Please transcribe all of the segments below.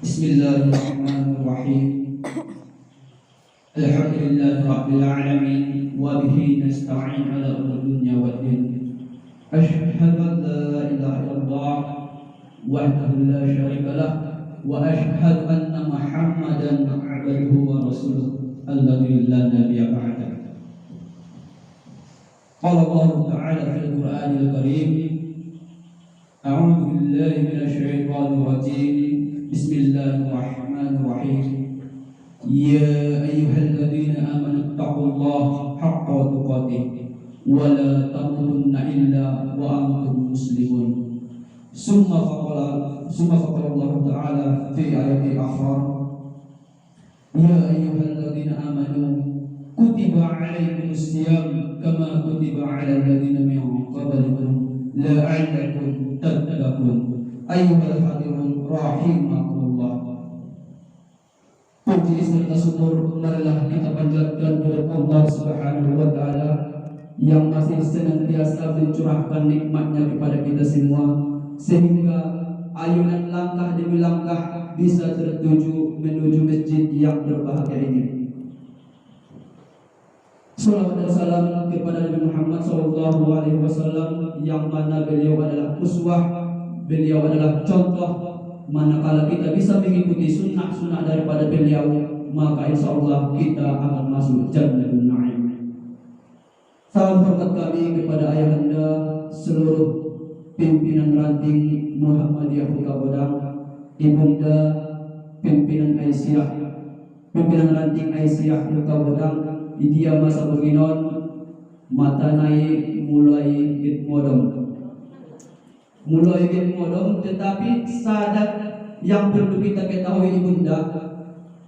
Bismillahirrahmanirrahim. Alhamdulillahirabbil alamin wa bihi nasta'in ala umuri dunya waddin. Asyhadu an la ilaha illallah wahdahu la syarika lah wa asyhadu anna Muhammadan abduhu wa rasuluh alladzi la nabiyya ba'dahu. Qala Allah Ta'ala fil Qur'anil Karim. A'udzu billahi minasy syaithanir rajim. Bismillahirrahmanirrahim. Ya ayyuhalladzina amanu taqullaha haqqa tuqatih wa la tamutunna illa wa antum muslimun. Summa faqala Allah Ta'ala fi ayatil akhar. Ya ayyuhalladzina amanu kutiba 'alaikumus shiyam kama kutiba 'alal ladzina min qablikum la'allakum tattaqun. Ayyuhal hadirun rahimakumullah. Puji serta syukur marilah kita panjatkan kepada Allah Subhanahu wa Ta'ala yang masih senantiasa mencurahkan nikmatnya kepada kita semua, sehingga ayunan langkah demi langkah bisa tertuju menuju masjid yang berbahagia ini. Salawat dan salam kepada Nabi Muhammad SAW yang mana beliau adalah uswah, beliau adalah contoh. Manakala kita bisa mengikuti sunnah-sunnah daripada beliau, maka insya Allah kita akan masuk Jannatul Na'im. Salam hormat kami kepada ayahanda seluruh pimpinan ranting Muhammadiyah Kota Padang, ibunda pimpinan Aisyah, pimpinan ranting Aisyah Kota Padang. Dia masa beginon mata naik mulai git modom, tetapi sadat yang perlu kita ketahui ibunda,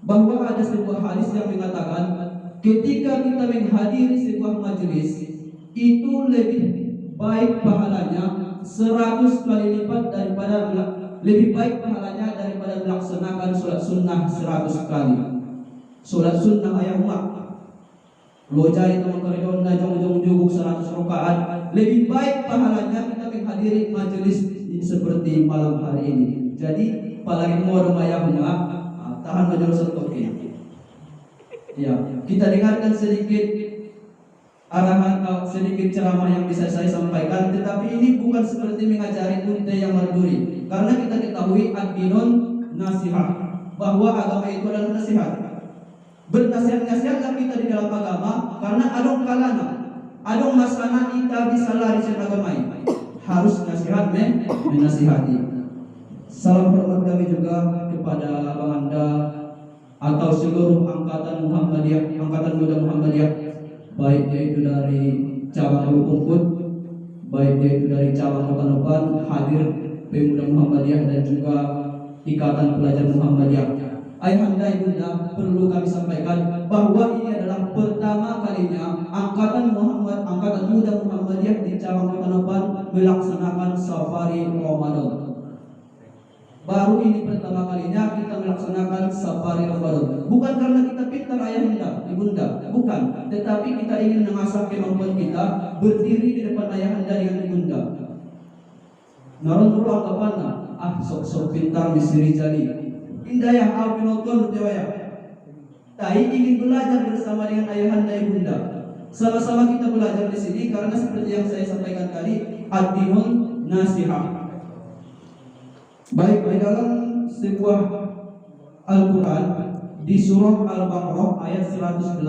bahwa ada sebuah hadis yang mengatakan ketika kita menghadiri sebuah majelis itu lebih baik pahalanya 100 kali lipat daripada melaksanakan sholat sunnah 100 kali. Sholat sunnah ayah umat lo cari teman-teman najong juguk 100 rakaat, lebih baik pahalanya kita menghadiri majelis seperti malam hari ini. Jadi apalagi mau ayahnya tahan majelis seperti ya, kita dengarkan sedikit arahan atau sedikit ceramah yang bisa saya sampaikan, tetapi ini bukan seperti mengajari unta yang marduri, karena kita ketahui ad-dinun nasihat, bahwa agama itu adalah nasihat. Bernasihat-nasihatlah kita di dalam agama, karena adong kalana, adong masana kita bisa lari dari agama ini. Harus nasihat menasihati. Salam hormat kami juga kepada Abang Anda atau seluruh angkatan Muhammadiyah, angkatan muda Muhammadiyah, baik yaitu dari cabang Ungkut, baik yaitu dari cabang Kota Nopan, hadir pemuda Muhammadiyah dan juga ikatan pelajar Muhammadiyah. Ayahanda ibunda, perlu kami sampaikan bahwa ini adalah pertama kalinya angkatan muda Muhammadiyah di cabang Kota Nopan melaksanakan safari Ramadan. Baru ini pertama kalinya kita melaksanakan safari Ramadan. Bukan karena kita pintar ayahanda ibunda, bukan, tetapi kita ingin mengasah kemampuan kita berdiri di depan ayahanda dengan ibunda. Naron dulu anggapanna, sok pintar misiri jali. Indah yang aku nonton ya. Tapi ingin belajar bersama dengan ayahanda ibunda. Sama-sama kita belajar di sini, karena seperti yang saya sampaikan tadi, ad-dinun nasihat. Baik, di dalam sebuah Al-Quran di surah Al-Baqarah ayat 183,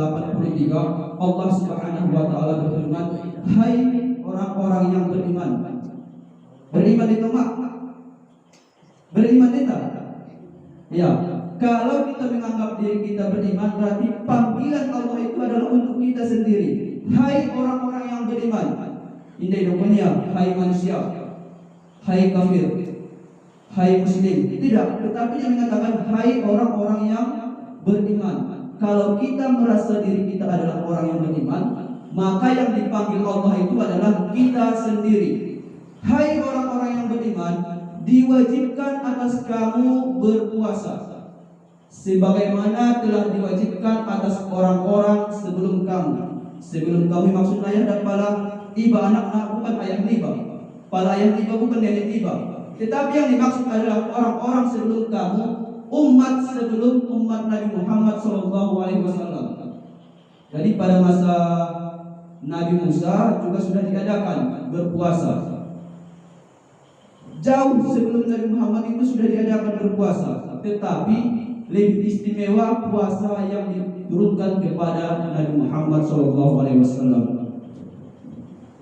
Allah Subhanahu wa Ta'ala berfirman, hai orang-orang yang beriman. Beriman itu mak? Beriman itu? Ya, kalau kita menganggap diri kita beriman, berarti panggilan Allah itu adalah untuk kita sendiri. Hai orang-orang yang beriman. Ini dunia, hai manusia, hai kafir, hai muslim. Tidak, tetapi yang mengatakan hai orang-orang yang beriman. Kalau kita merasa diri kita adalah orang yang beriman, maka yang dipanggil Allah itu adalah kita sendiri. Hai orang-orang yang beriman, diwajibkan atas kamu berpuasa sebagaimana telah diwajibkan atas orang-orang sebelum kamu. Sebelum kamu maksud ayah dan pala iba anak bukan ayah niba. Pala ayah niba bukan nenek niba. Tetapi yang dimaksud adalah orang-orang sebelum kamu, umat sebelum umat Nabi Muhammad SAW. Jadi pada masa Nabi Musa juga sudah diadakan berpuasa. Jauh sebelum Nabi Muhammad itu sudah diadakan berpuasa, tetapi lebih istimewa puasa yang diturunkan kepada Nabi Muhammad SAW.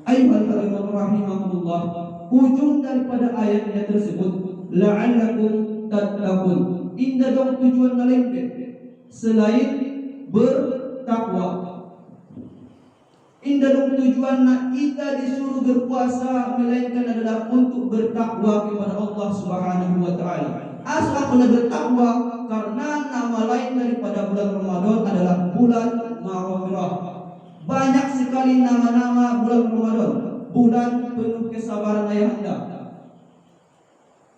Ayyuhal rahimahullah, ujung daripada ayatnya tersebut la'allakum tattaqun. Indah dong tujuan lain selain bertakwa. Indah dong tujuan kita disuruh berpuasa melainkan adalah untuk bertakwa kepada Allah Subhanahu wa taala. Asal kita bertakwa karena nama lain daripada bulan Ramadan adalah bulan Maghfirah. Banyak sekali nama-nama bulan Ramadan, bulan penuh kesabaran ayahanda.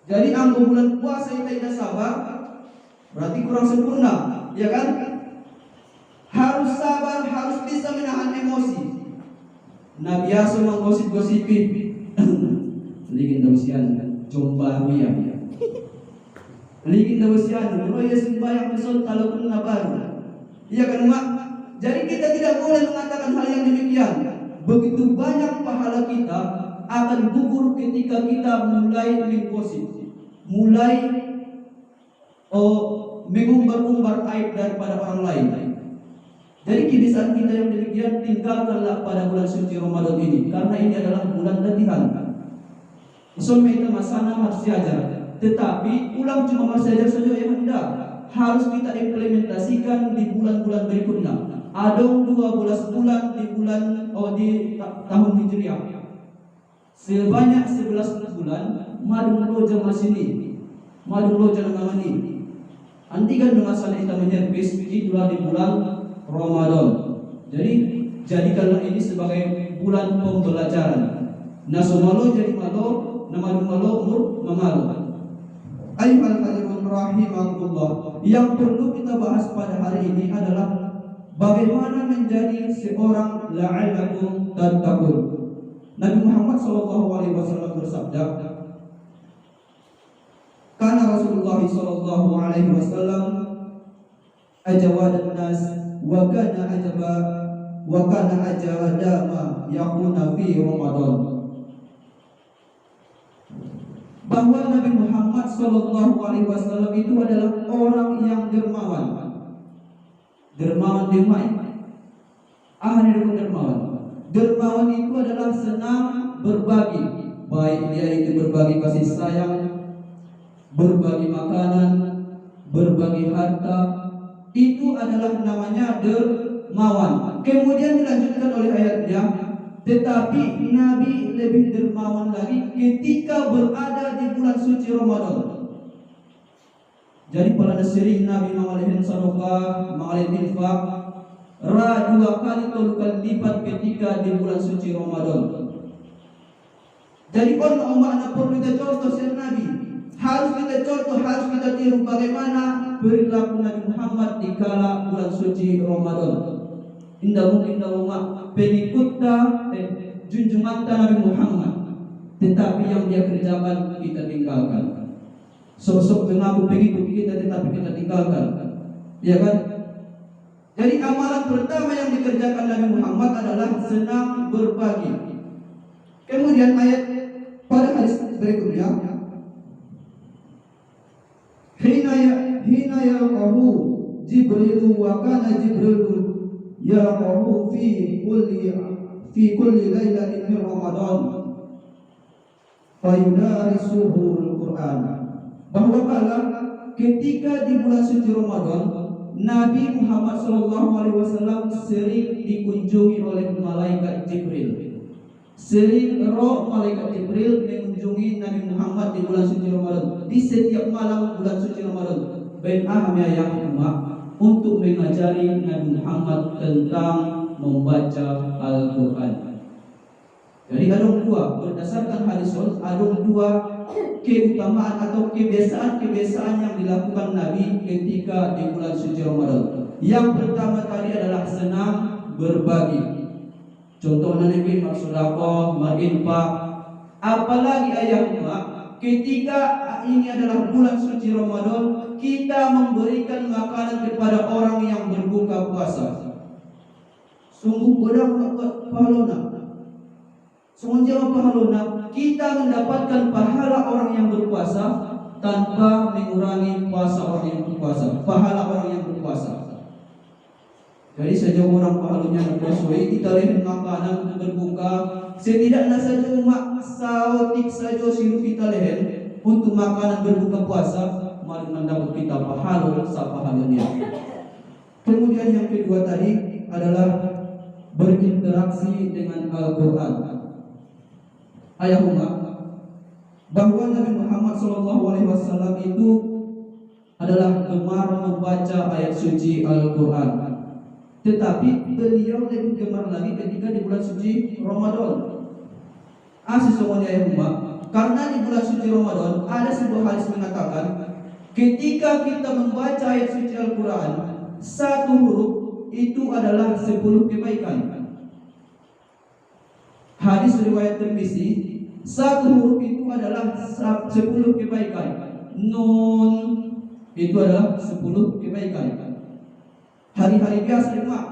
Jadi anggo bulan puasa kita tidak sabar, berarti kurang sempurna, ya kan? Harus sabar, harus bisa menahan emosi. Nah biasa menggosip-gosipi Ligin dausian Jomba ya Ligin dausian Kalau ya sembahyang besok kalau pun baru. Iya kan mak? Jadi kita tidak boleh mengatakan hal yang demikian. Begitu banyak pahala kita akan gugur ketika kita mulai menggosip, mulai mengumbar-umbar aib daripada orang lain. Jadi kebiasaan kita yang demikian tinggalkanlah pada bulan suci Ramadan ini, karena ini adalah bulan latihan. Islam itu masana harus diajar, tetapi ulang cuma masih ajar saja yang hendak. Harus kita implementasikan di bulan-bulan berikutnya. Ada 12 bulan di tahun Hijriah. Sebanyak 11 bulan madung loja masini. Madung loja namani. Antikan dengan sana kita menyervis itulah di bulan Ramadan. Jadi jadikanlah ini sebagai bulan pembelajaran. Nasumalo jadi malo, namadung malo umur mamalu. Ayyuhal hadirin rahimakumullah. Yang perlu kita bahas pada hari ini adalah bagaimana menjadi seorang la'allakum tattaqun. Nabi Muhammad SAW bersabda, karena Rasulullah SAW ajawadan nas wa kana ajwadama yakuna fi Ramadan. Bahwa Nabi Muhammad SAW itu adalah orang yang dermawan. Dermawan dimai. Ahli dermawan. Dermawan itu adalah senang berbagi, baik dia itu berbagi kasih sayang, berbagi makanan, berbagi harta. Itu adalah namanya dermawan. Kemudian dilanjutkan oleh ayatnya, tetapi Nabi lebih dermawan lagi ketika berada di bulan suci Ramadan. Jadi pada sering Nabi mengalihin sedekah, mengalihin infak, dua kali lipat ketika di bulan suci Ramadan. Jadi kalau umat perlu kita contoh sir Nabi, harus kita contoh, harus kita tiru bagaimana perilaku Nabi Muhammad di kala bulan suci Ramadan. Indah umat pengikutnya junjungan Nabi Muhammad, tetapi yang dia kerjakan kita tinggalkan. Sosok mengaku pengikut kita tetapi kita tinggalkan, ya kan? Jadi amalan pertama yang dikerjakan Nabi Muhammad adalah senang berbagi. Kemudian ayat pada hadis berikutnya, hina yaqahu Jibril wa kana Jibril yaqahu fi kulli lailatin min Ramadan fayudarisuhu al-Qur'an. Bahwa kala ketika di bulan suci Ramadan Nabi Muhammad SAW sering dikunjungi oleh malaikat Jibril. Sering roh malaikat Jibril mengunjungi Nabi Muhammad di bulan suci Ramadan. Di setiap malam bulan suci Ramadan, bain ahamnya yang untuk mengajari Nabi Muhammad tentang membaca Al-Quran. Jadi ada dua, berdasarkan hadis ada dua keutamaan atau kebiasaan yang dilakukan Nabi ketika di bulan suci Ramadan. Yang pertama tadi adalah senang berbagi. Contohnya Nabi bersedekah, berinfak. Apalagi ayahnya ketika ini adalah bulan suci Ramadan, kita memberikan makanan kepada orang yang berbuka puasa. Sungguh godang pahalona. Sungguh pahalona, kita mendapatkan pahala orang yang berpuasa tanpa mengurangi puasa orang yang berpuasa, pahala orang yang berpuasa. Jadi sejauh orang pahalanya berpuasa, kita lihat makanan untuk berbuka. Setidaknya saja umat sautik saja sirup kita lihat untuk makanan berbuka puasa, mari mendapat kita pahala pahalanya. Kemudian yang kedua tadi adalah berinteraksi dengan Al-Quran. Ayah umat, bahwa Nabi Muhammad SAW itu adalah gemar membaca ayat suci Al-Quran. Tetapi beliau lebih gemar lagi ketika di bulan suci Ramadan. Sesungguhnya ya umat, karena di bulan suci Ramadan ada sebuah hadis mengatakan, ketika kita membaca ayat suci Al-Quran, satu huruf itu adalah 10 kebaikan. Hadis riwayat Tirmizi, satu huruf itu adalah 10 kebaikan. Nun itu adalah 10 kebaikan. Hari-hari biasa umat.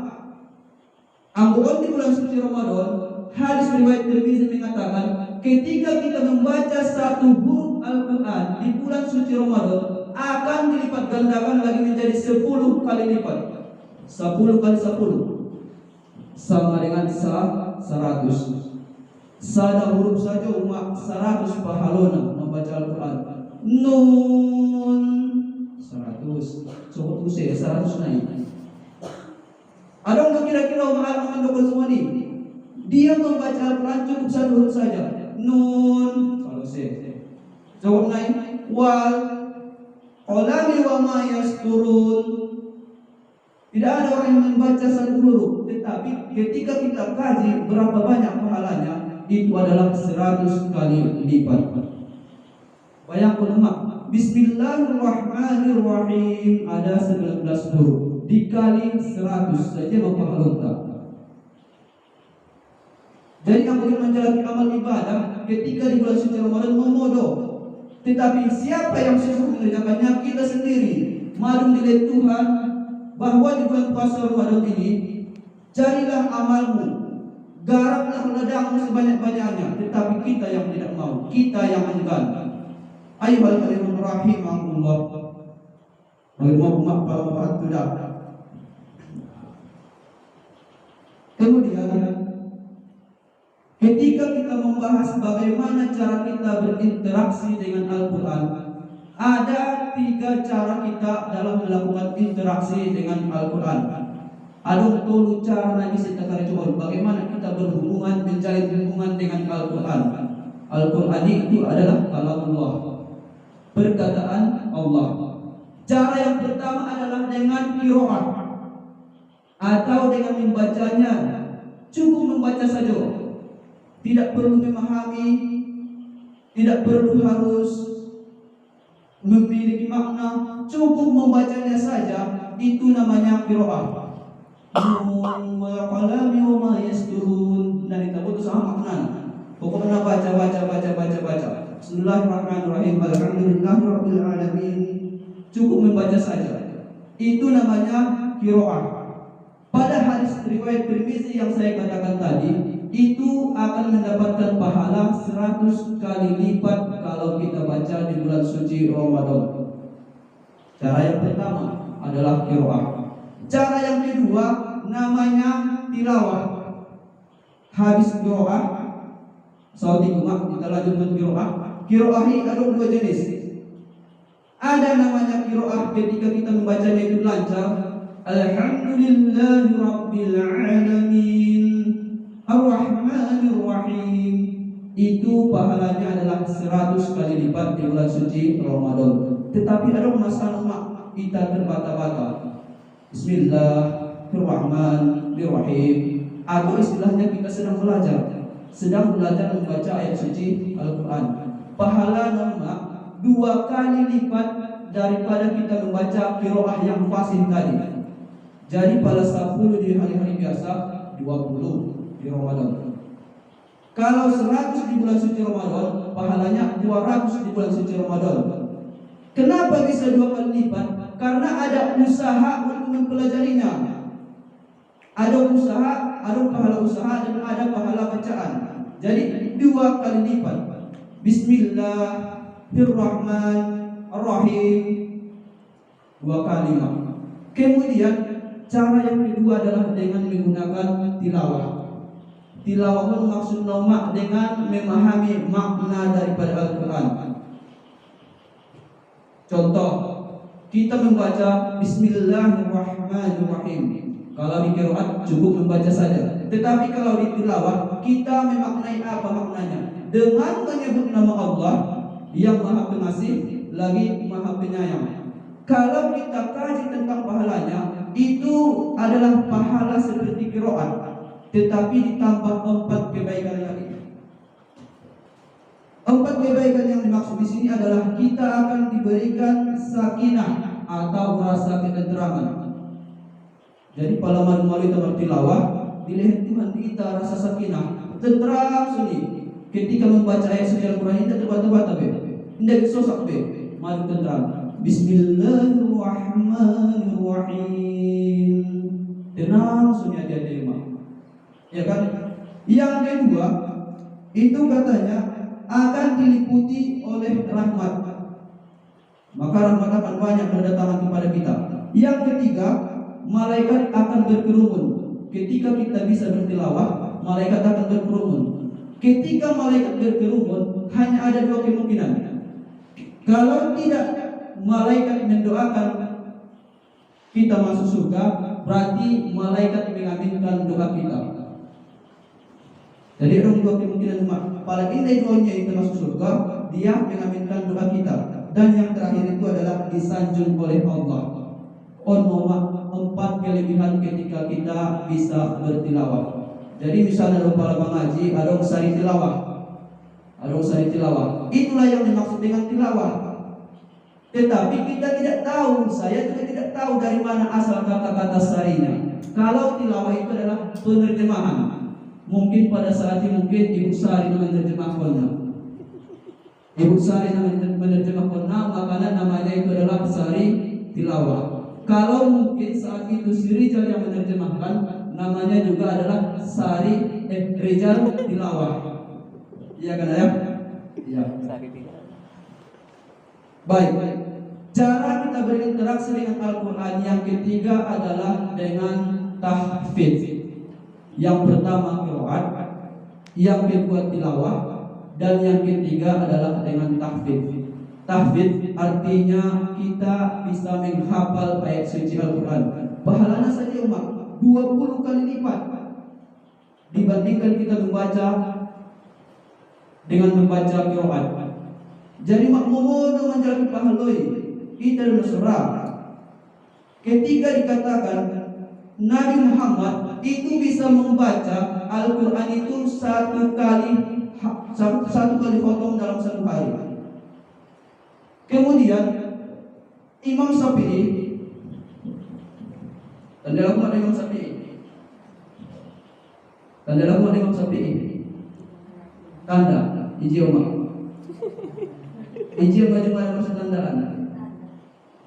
Angguan di bulan suci Ramadan, hadis riwayat Tirmizi mengatakan, ketika kita membaca satu huruf Al-Quran di bulan suci Ramadan, akan dilipat gandakan lagi menjadi 10 kali lipat. 10 kali 10 sama dengan 100. Sada huruf saja umat 100 pahalona membaca Al-Quran. Nun 100. Coba usai 100 naik. Ada nggak kira-kira umat mendukung semua ini? Dia membaca Al-Quran cukup satu huruf saja. Nun selesai. Coba naik. Wal qalami wa ma yasturun. Tidak ada orang yang membaca satu huruf, tetapi ketika kita kaji berapa banyak pahalanya, itu adalah 100 kali lipat. Bayangkan umat, Bismillahirrahmanirrahim ada 19 huruf dikali 100 saja berpahala. Jadi yang ingin menjalani amal ibadah ketika di bulan suci Ramadan memodoh. Tetapi siapa yang susah mengerjakannya? Kita sendiri. Maklum dilihat Tuhan bahwa di bulan puasa Ramadan ini, carilah amalmu, garaplah ladangmu sebanyak-banyaknya. Tetapi kita yang tidak mau, kita yang enggan. Ayyuhal rahimahullah. Rahimahullah para bapak sudah. Kemudian ketika kita membahas bagaimana cara kita berinteraksi dengan Al-Quran, ada 3 cara kita dalam melakukan interaksi dengan Al-Quran. Ada 10 cara Nabi kita coba bagaimana kita berhubungan, menjalin hubungan dengan Al-Quran. Al-Quran itu adalah kalamullah, perkataan Allah. Cara yang pertama adalah dengan qiraat atau dengan membacanya. Cukup membaca saja, tidak perlu memahami, tidak perlu harus memiliki makna, cukup membacanya saja. Itu namanya qiraat. Nun wal qalami wa ma yasturun. Dan kita butuh sama makna. Pokoknya baca. Bismillahirrahmanirrahim. Alhamdulillahirabbil alamin. Cukup membaca saja. Itu namanya qiraat. Pada hadis riwayat Tirmizi yang saya katakan tadi, itu akan mendapatkan pahala 100 kali lipat kalau kita baca di bulan suci Ramadan. Cara yang pertama adalah qiraat. Cara yang kedua namanya tilawah. Habis qiraat, saudi umat kita lanjutkan qiraat. Qiraat ini ada 2 jenis. Ada namanya qiraat ketika kita membacanya itu lancar. Alhamdulillahi rabbil alamin Ar-Rahmanir-Rahim. Itu pahalanya adalah 100 kali lipat di bulan suci Ramadan. Tetapi ada masalah umat kita terbata-bata. Bismillahirrahmanirrahim. Atau istilahnya kita sedang belajar membaca ayat suci Al-Quran. Pahala nama 2 kali lipat daripada kita membaca qiraah yang fasih tadi. Jadi pada 10 di hari-hari biasa, 20 di Ramadan. Kalau 100 di bulan suci Ramadan, pahalanya 200 di bulan suci Ramadan. Kenapa bisa 2 kali lipat? Karena ada usaha untuk mempelajarinya. Ada usaha, ada pahala usaha dan ada pahala bacaan. Jadi 2 kali lipat. Bismillahirrahmanirrahim 2 kalimat. Kemudian cara yang kedua adalah dengan menggunakan tilawah. Tilawah pun maksud nama dengan memahami makna daripada Al-Quran. Contoh, kita membaca Bismillahirrahmanirrahim. Kalau di qiraat cukup membaca saja. Tetapi kalau di tilawah kita memaknai apa maknanya? Dengan menyebut nama Allah yang Maha Pengasih lagi Maha Penyayang. Kalau kita kaji tentang pahalanya, itu adalah pahala seperti qiraat, tetapi ditambah 4 kebaikan lagi. 4 kebaikan yang dimaksud di sini adalah kita akan diberikan sakinah atau rasa ketenteraman. Jadi pada malu-malu kita bertilawah, dilihat Tuhan kita rasa sakinah, tenteram sunyi. Ketika membaca ayat suci Al-Quran kita terbata-bata be, tidak sosak be, malu tenteram. Bismillahirrahmanirrahim. Tenang sunyi aja imam. Ya kan? Yang kedua, itu katanya akan diliputi oleh rahmat. Maka rahmat akan banyak berdatangan kepada kita. Yang ketiga, malaikat akan berkerumun. Ketika kita bisa bertilawah, malaikat akan berkerumun. Ketika malaikat berkerumun, hanya ada 2 kemungkinan. Kalau tidak malaikat mendoakan kita masuk surga, berarti malaikat mengaminkan doa kita. Jadi ada 2 kemungkinan. Paling indah doanya itu masuk surga, dia mengaminkan doa kita. Dan yang terakhir itu adalah disanjung oleh Allah. Nomor 4 kelebihan ketika kita bisa bertilawah. Jadi misalnya lupa mengaji, ada usari tilawah. Itulah yang dimaksud dengan tilawah. Tetapi kita tidak tahu, saya juga tidak tahu dari mana asal kata-kata sarinya. Kalau tilawah itu adalah penerjemahan, mungkin pada saat ini mungkin Ibu Sari menerjemahkannya. Ibu Sari menerjemahkannya, makanya namanya itu adalah Sari Tilawah. Kalau mungkin saat itu si Rijal yang menerjemahkan, namanya juga adalah Rijal Tilawah. Iya kan ya? Iya. Baik. Cara kita berinteraksi dengan Al-Quran yang ketiga adalah dengan tahfidz. Yang pertama qiraat, yang kedua tilawah, dan yang ketiga adalah dengan tahfidz. Tahfidz artinya kita bisa menghafal ayat suci Al-Quran. Pahalanya saja umat 20 kali lipat dibandingkan kita membaca dengan membaca qiraat. Jadi makmum menjadi pahaloi kita berserah. Ketika dikatakan Nabi Muhammad itu bisa membaca Al-Quran itu satu kali khatam dalam 1 hari. Kemudian Imam Syafi'i, dan dalam Imam Syafi'i, tanda ijioma cuma maksud tandaan.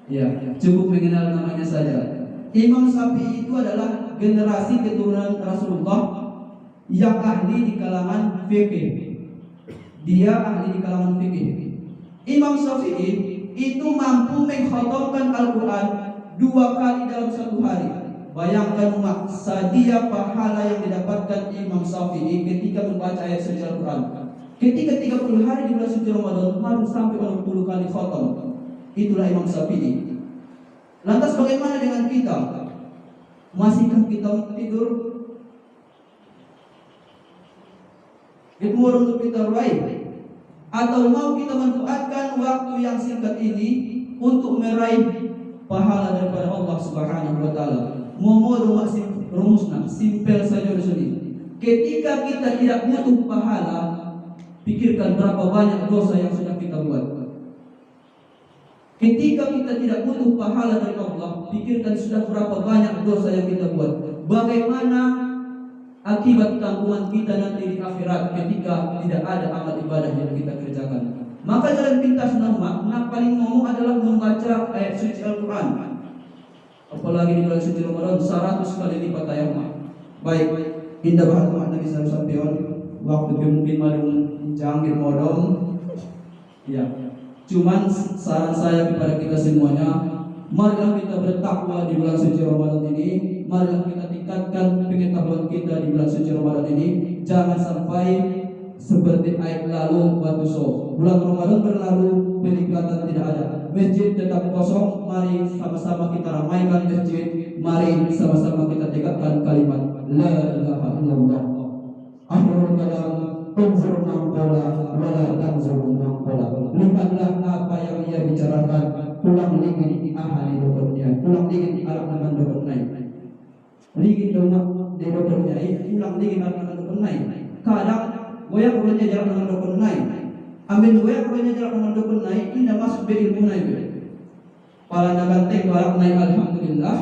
Ya, cukup mengenal namanya saja. Imam Syafi'i itu adalah generasi keturunan Rasulullah yang ahli di kalangan fikih. Dia ahli di kalangan fikih. Imam Syafi'i itu mampu mengkhatamkan Al-Quran 2 kali dalam 1 hari. Bayangkan umat, sadia pahala yang didapatkan Imam Syafi'i ketika membaca ayat suci Al-Quran. Ketika 30 hari di bulan suci Ramadan harus sampai 40 kali khatam. Itulah Imam Syafi'i. Lantas bagaimana dengan kita? Masihkah kita tidur? Itu untuk kita raih? Atau mau kita manfaatkan waktu yang singkat ini untuk meraih pahala daripada Allah Subhanahu wa taala? Momodo masih rumusna, simpel saja di sini. Ketika kita tidak butuh pahala, pikirkan berapa banyak dosa yang sudah kita buat. Ketika kita tidak butuh pahala dari Allah, pikirkan sudah berapa banyak dosa yang kita buat. Bagaimana akibat tanggungan kita nanti di akhirat ketika tidak ada amal ibadah yang kita kerjakan. Maka jalan pintas nak paling ngomong adalah membaca ayat suci Al-Quran. Apalagi di bulan suci Ramadan 100 kali lipat ayat. Baik, indah bahan Nabi sallallahu alaihi wasallam waktu mungkin malum janggir modom. Ya. Cuman saran saya kepada kita semuanya, marilah kita bertakwa di bulan suci Ramadan ini. Marilah kita tingkatkan pengetahuan kita di bulan suci Ramadan ini. Jangan sampai seperti ayat lalu batu so. Bulan Ramadan berlalu, peningkatan tidak ada. Masjid tetap kosong. Mari sama-sama kita ramaikan masjid. Mari sama-sama kita tegakkan kalimat La ilaha illallah. Akhirul kalam, unzur mangkola, wala tanzur mangkola. Lihatlah apa yang ia bicarakan. Pulang lagi ahli dokternya. Pulang lagi alam naman dokternya. Lagi dong di dokternya. Pulang lagi alam naman dokternya. Kadang goyak ulangnya jarak dengan dokternya. Ambil goyak ulangnya jarak dengan dokternya. Ini masuk berilmu naik. Pala naganteng balak naik alhamdulillah.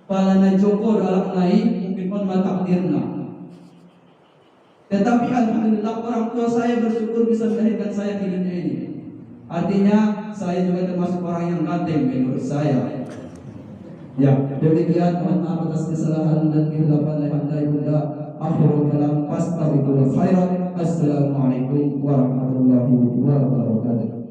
Pala na joko balak naik mungkin pun matakdirna. Tetapi alhamdulillah orang tua saya bersyukur bisa melahirkan saya di dunia ini. Artinya saya juga termasuk orang yang ganteng menurut saya. Ya, demikian mohon maaf atas kesalahan dan kehilapan ayah bunda. Akhirul kalam, fastabiqul khairat. Assalamualaikum warahmatullahi wabarakatuh.